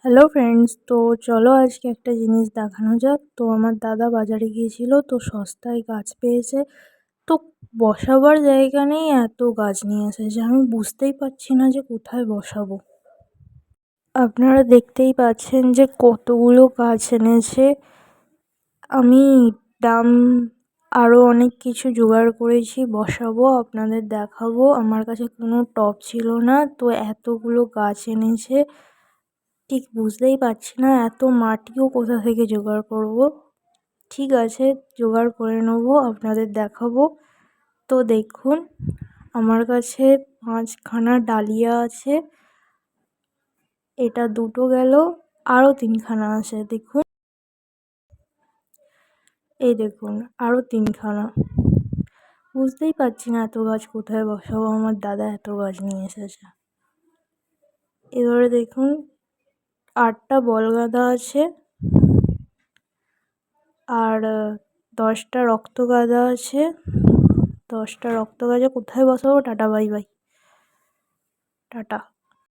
Hello friends, তো চলো আজকে একটা জিনিস দেখানো যাক। তো আমার দাদা বাজারে গিয়েছিল, তো সস্তায় গাছ পেয়েছে। তো বসাবার জায়গা নেই, এত গাছ নিয়ে এসেছে, আমি বুঝতেই পারছি না যে কোথায় বসাবো। আপনারা দেখতেই পাচ্ছেন যে কতগুলো গাছ এনেছে। আমি ডাম আরও অনেক কিছু জোগাড় করেছি, বসাবো, আপনাদের দেখাবো। আমার কাছে কোনো টব ছিল না, তো এতগুলো গাছ এনেছে। ঠিক বুঝতেই পারছি না এত মাটিও কোথা থেকে জোগাড় করব। ঠিক আছে, জোগাড় করে নেবো, আপনাদের দেখাবো। তো দেখুন, আমার কাছে 5খানা ডালিয়া আছে। এটা দুটো গেল, আরও 3খানা আছে। দেখুন, এই দেখুন, আরও 3খানা। বুঝতেই পারছি না এত গাছ কোথায় বসাবো, আমার দাদা এত গাছ নিয়ে এসেছে। এবারে দেখুন, 8টা বল গাঁদা আছে, আর 10টা রক্তগাঁদা আছে। 10টা রক্তগাঁদা কোথায় বসাবো? Tata, bye bye, tata.